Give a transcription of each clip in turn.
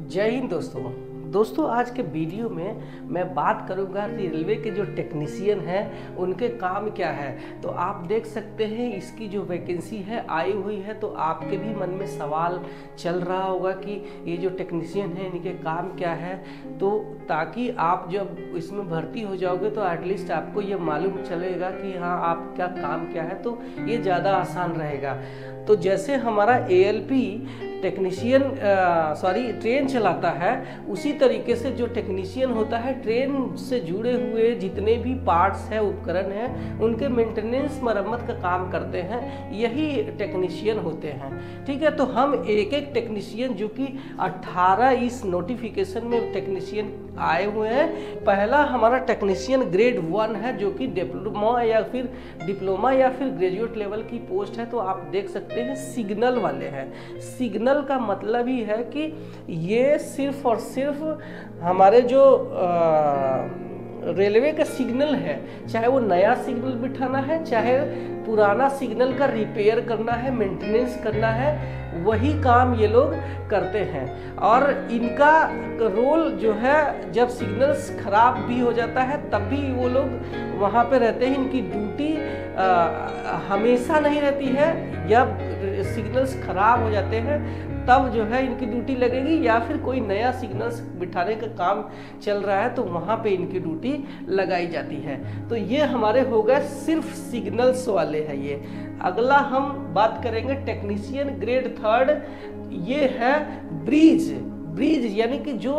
जय हिंद दोस्तों आज के वीडियो में मैं बात करूंगा रेलवे के जो टेक्नीशियन हैं उनके काम क्या है। तो आप देख सकते हैं इसकी जो वैकेंसी है आई हुई है, तो आपके भी मन में सवाल चल रहा होगा कि ये जो टेक्नीशियन है इनके काम क्या है। तो ताकि आप जब इसमें भर्ती हो जाओगे तो एटलीस्ट आपको ये मालूम चलेगा कि हाँ आपका काम क्या है, तो ये ज़्यादा आसान रहेगा। तो जैसे हमारा ALP टेक्नीशियन ट्रेन चलाता है, उसी तरीके से जो टेक्नीशियन होता है ट्रेन से जुड़े हुए जितने भी पार्ट्स हैं, उपकरण हैं, उनके मेंटेनेंस मरम्मत का काम करते हैं, यही टेक्नीशियन होते हैं। ठीक है, तो हम एक एक टेक्नीशियन जो कि 18 इस नोटिफिकेशन में टेक्नीशियन आए हुए हैं। पहला हमारा टेक्नीशियन ग्रेड 1 है जो कि डिप्लोमा या फिर ग्रेजुएट लेवल की पोस्ट है। तो आप देख सकते हैं सिग्नल वाले हैं। सिग्नल का मतलब ही है कि ये सिर्फ और सिर्फ हमारे जो रेलवे का सिग्नल है, चाहे वो नया सिग्नल बिठाना है, चाहे पुराना सिग्नल का रिपेयर करना है, मेंटेनेंस करना है, वही काम ये लोग करते हैं। और इनका रोल जो है, जब सिग्नल्स खराब भी हो जाता है तब भी वो लोग वहाँ पे रहते हैं। इनकी ड्यूटी हमेशा नहीं रहती है। जब सिग्नल्स खराब हो जाते हैं तब जो है इनकी ड्यूटी लगेगी, या फिर कोई नया सिग्नल्स बिठाने का काम चल रहा है तो वहाँ पे इनकी ड्यूटी लगाई जाती है। तो ये हमारे हो गए सिर्फ सिग्नल्स वाले हैं ये। अगला हम बात करेंगे टेक्नीशियन ग्रेड 3, ये है ब्रिज यानी कि जो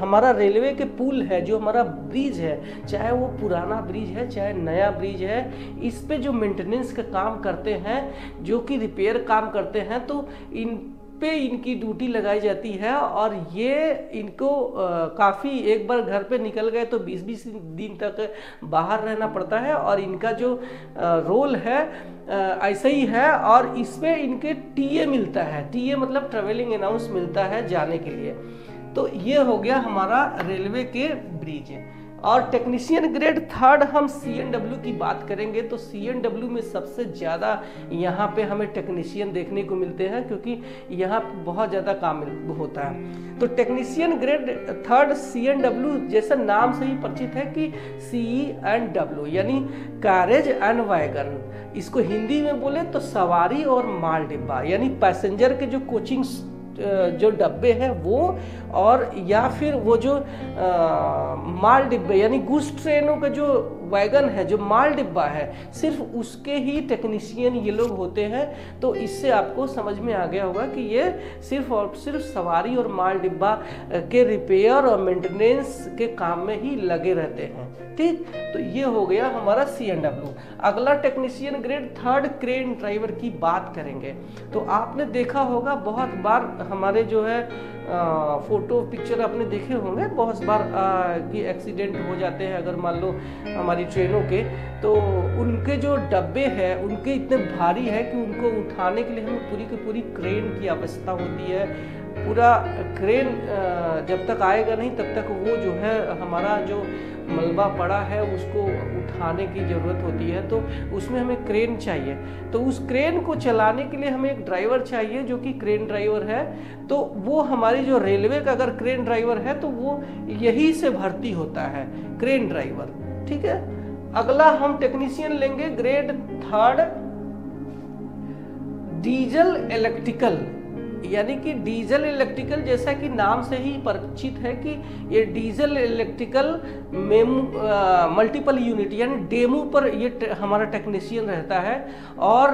हमारा रेलवे के पुल है, जो हमारा ब्रिज है, चाहे वो पुराना ब्रिज है चाहे नया ब्रिज है, इस पे जो मेंटेनेंस का काम करते हैं, जो कि रिपेयर काम करते हैं, तो इन पे इनकी ड्यूटी लगाई जाती है। और ये इनको काफ़ी, एक बार घर पे निकल गए तो 20-20 दिन तक बाहर रहना पड़ता है। और इनका जो रोल है ऐसा ही है। और इसमें इनके TA मिलता है। TA मतलब ट्रेवलिंग अलाउंस मिलता है जाने के लिए। तो ये हो गया हमारा रेलवे के ब्रिज। और टेक्नीशियन ग्रेड 3 हम CNW की बात करेंगे तो CNW में सबसे ज़्यादा यहाँ पे हमें टेक्नीशियन देखने को मिलते हैं, क्योंकि यहाँ बहुत ज़्यादा काम होता है। तो टेक्नीशियन ग्रेड 3 CNW जैसा नाम से ही परिचित है कि CE&W यानी कैरेज एंड वैगन। इसको हिंदी में बोले तो सवारी और माल डिब्बा, यानी पैसेंजर के जो कोचिंग जो डब्बे हैं वो, और या फिर वो जो माल डिब्बे यानी गुड्स ट्रेनों का जो वैगन है, जो माल डिब्बा है, सिर्फ उसके ही टेक्नीशियन ये लोग होते हैं। तो इससे आपको समझ में आ गया होगा कि ये सिर्फ और सिर्फ सवारी और माल डिब्बा के रिपेयर और मेंटेनेंस के काम में ही लगे रहते हैं। ठीक, तो ये हो गया हमारा CNW। अगला टेक्नीशियन ग्रेड 3 क्रेन ड्राइवर की बात करेंगे। तो आपने देखा होगा बहुत बार हमारे जो है फोटो पिक्चर आपने देखे होंगे बहुत बार कि एक्सीडेंट हो जाते हैं अगर मान लो हमारी ट्रेनों के, तो उनके जो डब्बे हैं उनके इतने भारी है कि उनको उठाने के लिए हमें पूरी की पूरी क्रेन की आवश्यकता होती है। पूरा क्रेन जब तक आएगा नहीं तब तक वो जो है हमारा जो मलबा पड़ा है उसको उठाने की ज़रूरत होती है। तो उसमें हमें क्रेन चाहिए। तो उस क्रेन को चलाने के लिए हमें एक ड्राइवर चाहिए जो कि क्रेन ड्राइवर है। तो वो हमारी जो रेलवे का अगर क्रेन ड्राइवर है तो वो यही से भर्ती होता है, क्रेन ड्राइवर। ठीक है, अगला हम टेक्नीशियन लेंगे ग्रेड 3 डीजल इलेक्ट्रिकल, यानी कि डीजल इलेक्ट्रिकल जैसा कि नाम से ही परिचित है कि ये डीजल इलेक्ट्रिकल मल्टीपल यूनिट यानी डेमो पर ये हमारा टेक्नीशियन रहता है। और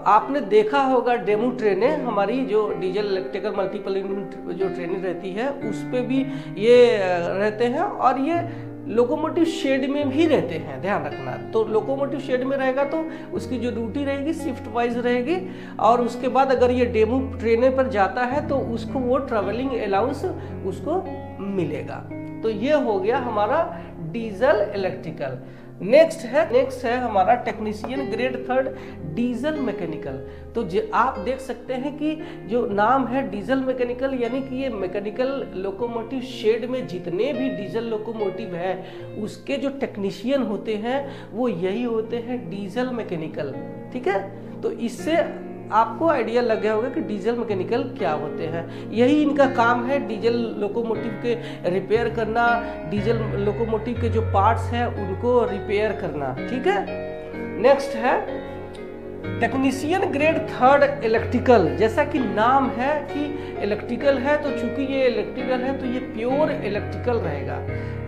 आपने देखा होगा डेमो ट्रेनें, हमारी जो डीजल इलेक्ट्रिकल मल्टीपल यूनिट जो ट्रेनें रहती है उस पर भी ये रहते हैं। और ये लोकोमोटिव शेड में भी रहते हैं, ध्यान रखना। तो लोकोमोटिव शेड में रहेगा तो उसकी जो ड्यूटी रहेगी शिफ्ट वाइज रहेगी। और उसके बाद अगर ये डेमो ट्रेन पर जाता है तो उसको वो ट्रैवलिंग अलाउंस उसको मिलेगा। तो ये हो गया हमारा डीजल इलेक्ट्रिकल। नेक्स्ट है हमारा टेक्नीशियन ग्रेड 3 डीजल मैकेनिकल। तो आप देख सकते हैं कि जो नाम है डीजल मैकेनिकल, यानी कि ये मैकेनिकल लोकोमोटिव शेड में जितने भी डीजल लोकोमोटिव है उसके जो टेक्नीशियन होते हैं वो यही होते हैं, डीजल मैकेनिकल। ठीक है, तो इससे आपको आइडिया लग गया होगा कि डीजल मैकेनिकल क्या होते हैं। यही इनका काम है, डीजल लोकोमोटिव के रिपेयर करना, डीजल लोकोमोटिव के जो पार्ट्स हैं उनको रिपेयर करना। ठीक है, नेक्स्ट है टेक्नीशियन ग्रेड थर्ड इलेक्ट्रिकल। जैसा कि नाम है कि इलेक्ट्रिकल है, तो चूंकि ये इलेक्ट्रिकल है तो ये प्योर इलेक्ट्रिकल रहेगा,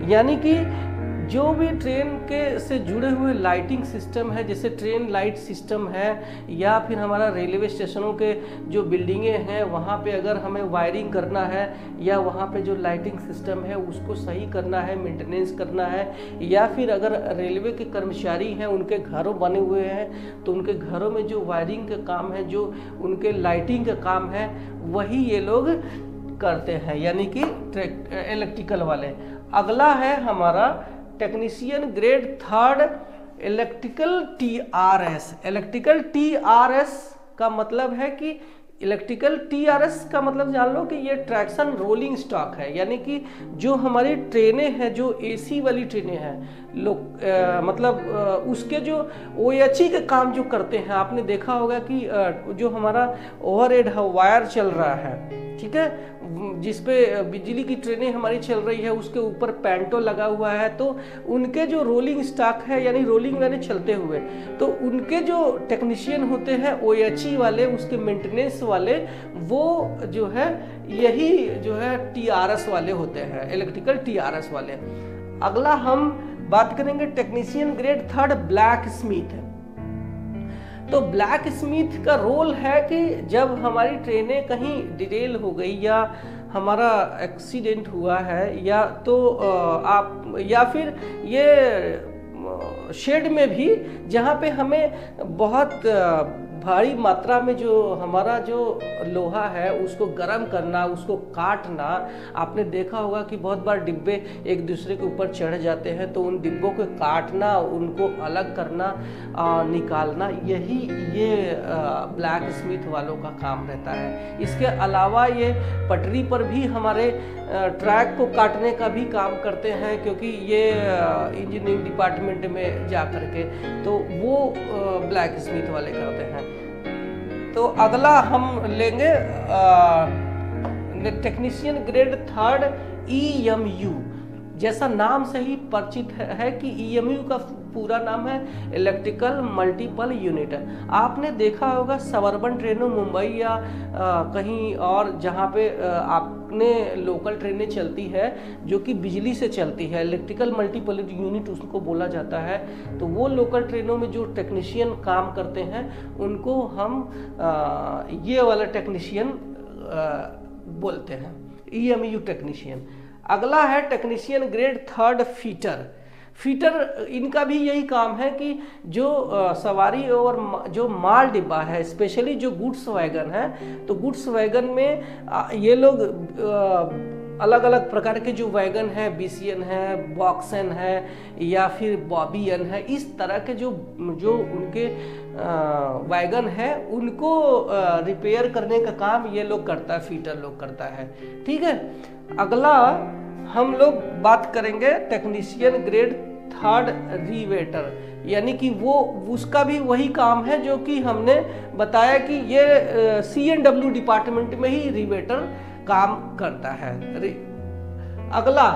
यानी कि जो भी ट्रेन के से जुड़े हुए लाइटिंग सिस्टम है, जैसे ट्रेन लाइट सिस्टम है, या फिर हमारा रेलवे स्टेशनों के जो बिल्डिंगें हैं वहाँ पे अगर हमें वायरिंग करना है, या वहाँ पे जो लाइटिंग सिस्टम है उसको सही करना है, मेंटेनेंस करना है, या फिर अगर रेलवे के कर्मचारी हैं उनके घरों बने हुए हैं तो उनके घरों में जो वायरिंग का काम है, जो उनके लाइटिंग का काम है, वही ये लोग करते हैं, यानी कि इलेक्ट्रिकल वाले। अगला है हमारा technician grade third electrical TRS. Electrical TRS का मतलब है कि इलेक्ट्रिकल टीआरएस का मतलब जान लो कि ये ट्रैक्शन रोलिंग स्टॉक है, यानी कि जो हमारी ट्रेनें हैं, जो एसी वाली ट्रेनें हैं, मतलब उसके जो ओएचई के काम जो करते हैं, आपने देखा होगा कि जो हमारा ओवरहेड वायर चल रहा है, ठीक है, जिसपे बिजली की ट्रेनें हमारी चल रही है, उसके ऊपर पैंटो लगा हुआ है, तो उनके जो रोलिंग स्टॉक है, यानी रोलिंग यानी चलते हुए, तो उनके जो टेक्नीशियन होते हैं ओएचई वाले, उसके मेंटेनेंस वाले, वो जो है यही जो है टीआरएस वाले होते हैं, इलेक्ट्रिकल टीआरएस वाले। अगला हम बात करेंगे technician grade third black Smith. तो ब्लैक स्मिथ का रोल है कि जब हमारी ट्रेनें कहीं डिरेल हो गई, या हमारा एक्सीडेंट हुआ है, या तो आप, या फिर ये शेड में भी जहाँ पे हमें बहुत भारी मात्रा में जो हमारा जो लोहा है उसको गर्म करना, उसको काटना, आपने देखा होगा कि बहुत बार डिब्बे एक दूसरे के ऊपर चढ़ जाते हैं, तो उन डिब्बों को काटना, उनको अलग करना, निकालना, यही ये ब्लैक स्मिथ वालों का काम रहता है। इसके अलावा ये पटरी पर भी हमारे ट्रैक को काटने का भी काम करते हैं, क्योंकि ये इंजीनियरिंग डिपार्टमेंट में जा करके, तो वो ब्लैक स्मिथ वाले करते हैं। तो अगला हम लेंगे टेक्नीशियन ग्रेड थर्ड ईएमयू। जैसा नाम से ही परिचित है कि ईएमयू का पूरा नाम है इलेक्ट्रिकल मल्टीपल यूनिट। आपने देखा होगा सबअर्बन ट्रेनों, मुंबई या कहीं और जहाँ पे आपने लोकल ट्रेनें चलती है जो कि बिजली से चलती है, इलेक्ट्रिकल मल्टीपल यूनिट उसको बोला जाता है। तो वो लोकल ट्रेनों में जो टेक्नीशियन काम करते हैं उनको हम ये वाला टेक्नीशियन बोलते हैं, ईएमयू टेक्नीशियन। अगला है technician grade third fitter. Fitter इनका भी यही काम है कि जो सवारी और जो माल डिब्बा है, स्पेशली जो गुड्स वैगन है, तो गुड्स वैगन में ये लोग अलग अलग प्रकार के जो वैगन है, बीसीएन है, बॉक्सन है, या फिर बॉबियन है, इस तरह के जो उनके वैगन है उनको रिपेयर करने का काम ये लोग करता है, फीटर लोग करता है। ठीक है, अगला हम लोग बात करेंगे टेक्नीशियन ग्रेड थर्ड रिवेटर, यानी कि वो उसका भी वही काम है जो कि हमने बताया कि ये सीएनडब्ल्यू डिपार्टमेंट में ही रिवेटर काम करता है। अगला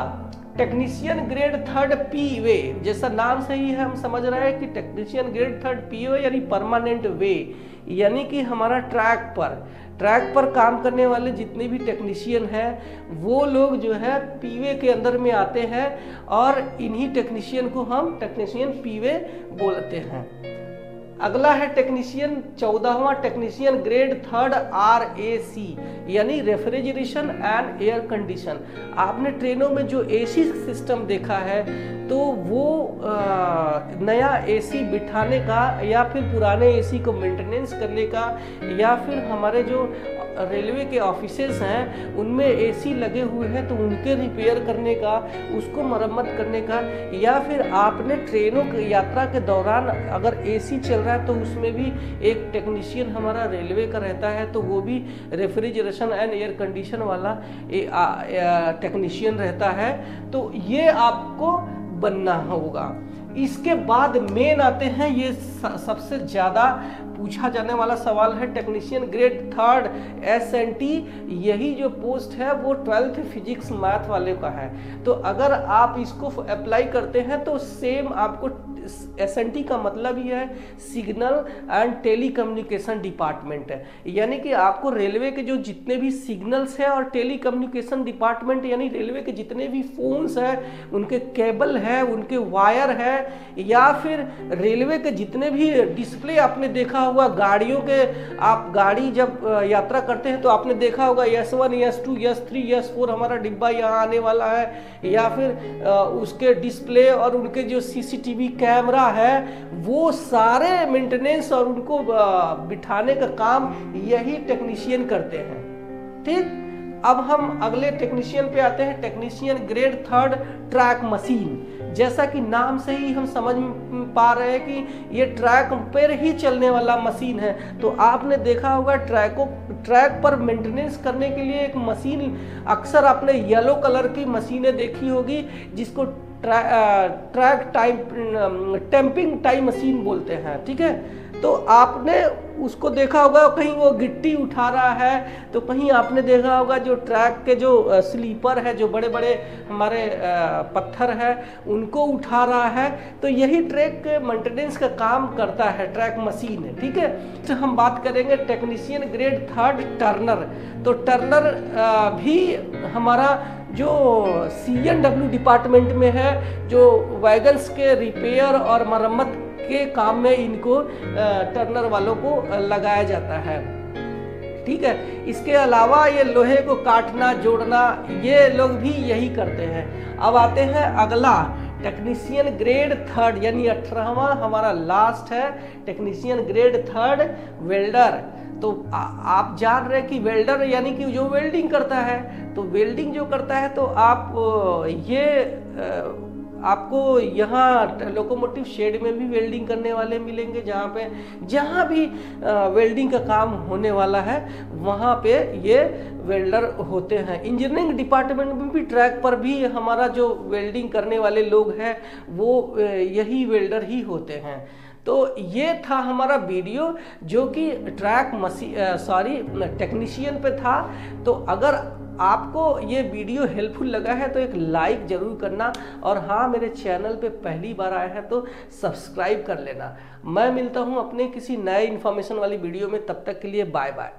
टेक्नीशियन ग्रेड थर्ड पीवे। जैसा नाम से ही हम समझ रहे हैं कि टेक्नीशियन ग्रेड थर्ड पीवे यानी परमानेंट वे, यानी कि हमारा ट्रैक पर काम करने वाले जितने भी टेक्नीशियन हैं वो लोग जो है पीवे के अंदर में आते हैं, और इन्हीं टेक्नीशियन को हम टेक्नीशियन पीवे बोलते हैं। अगला है टेक्नीशियन 14वां टेक्नीशियन ग्रेड थर्ड आरएसी, यानी रेफ्रिजरेशन एंड एयर कंडीशन। आपने ट्रेनों में जो एसी सिस्टम देखा है, तो वो नया एसी बिठाने का, या फिर पुराने एसी को मेंटेनेंस करने का, या फिर हमारे जो रेलवे के ऑफिसेस हैं उनमें एसी लगे हुए हैं तो उनके रिपेयर करने का, उसको मरम्मत करने का, या फिर आपने ट्रेनों की यात्रा के दौरान अगर एसी चल रहा है तो उसमें भी एक टेक्नीशियन हमारा रेलवे का रहता है, तो वो भी रेफ्रिजरेशन एंड एयर कंडीशन वाला टेक्नीशियन रहता है। तो ये आपको बनना होगा। इसके बाद मेन आते हैं, ये सबसे ज़्यादा पूछा जाने वाला सवाल है, टेक्नीशियन ग्रेड 3 SNT। यही जो पोस्ट है वो 12th फिजिक्स मैथ वाले का है। तो अगर आप इसको अप्लाई करते हैं तो सेम आपको SNT का मतलब ही है सिग्नल एंड टेलीकम्युनिकेशन डिपार्टमेंट है, यानी कि आपको रेलवे के जो जितने भी सिग्नल्स हैं और टेलीकम्युनिकेशन डिपार्टमेंट यानी रेलवे के जितने भी फोन्स हैं, उनके केबल है, उनके वायर है, या फिर रेलवे के जितने भी डिस्प्ले आपने देखा होगा गाड़ियों के, आप गाड़ी जब यात्रा करते हैं तो आपने देखा होगा S1 S2 S3 S4 हमारा डिब्बा यहाँ आने वाला है, या फिर उसके डिस्प्ले और उनके जो CCTV कैमरा है, वो सारे मेंटेनेंस और उनको बिठाने का काम यही टेक्नीशियन करते हैं। ठीक, अब हम अगले टेक्नीशियन पे आते हैं, टेक्नीशियन ग्रेड 3 ट्रैक मशीन। जैसा कि नाम से ही हम समझ पा रहे हैं कि ये ट्रैक पर ही चलने वाला मशीन है। तो आपने देखा होगा ट्रैक पर मेंटेनेंस करने के लिए एक मशीन, अक्सर आपने येलो कलर की मशीनें देखी होगी जिसको ट्रैक टेम्पिंग टाइम मशीन बोलते हैं। ठीक है, तो आपने उसको देखा होगा, कहीं वो गिट्टी उठा रहा है तो कहीं आपने देखा होगा जो ट्रैक के जो स्लीपर है, जो बड़े बड़े हमारे पत्थर है, उनको उठा रहा है। तो यही ट्रैक के मेंटेनेंस का काम करता है, ट्रैक मशीन है। ठीक है, तो हम बात करेंगे टेक्नीशियन ग्रेड 3 टर्नर। तो टर्नर भी हमारा जो CNW डिपार्टमेंट में है, जो वैगन्स के रिपेयर और मरम्मत के काम में इनको टर्नर वालों को लगाया जाता है। ठीक है, इसके अलावा ये लोहे को काटना जोड़ना ये लोग भी यही करते हैं। अब आते हैं अगला, टेक्नीशियन ग्रेड 3 यानी 18वां हमारा लास्ट है, टेक्नीशियन ग्रेड 3 वेल्डर। तो आप जान रहे हैं कि वेल्डर यानी कि जो वेल्डिंग करता है, तो वेल्डिंग जो करता है तो आप आपको यहाँ लोकोमोटिव शेड में भी वेल्डिंग करने वाले मिलेंगे, जहाँ भी वेल्डिंग का काम होने वाला है वहाँ पे ये वेल्डर होते हैं। इंजीनियरिंग डिपार्टमेंट में भी ट्रैक पर भी हमारा जो वेल्डिंग करने वाले लोग हैं वो यही वेल्डर ही होते हैं। तो ये था हमारा वीडियो जो कि टेक्नीशियन पे था। तो अगर आपको ये वीडियो हेल्पफुल लगा है तो एक लाइक ज़रूर करना, और हाँ, मेरे चैनल पे पहली बार आए हैं तो सब्सक्राइब कर लेना। मैं मिलता हूँ अपने किसी नए इन्फॉर्मेशन वाली वीडियो में, तब तक के लिए बाय बाय।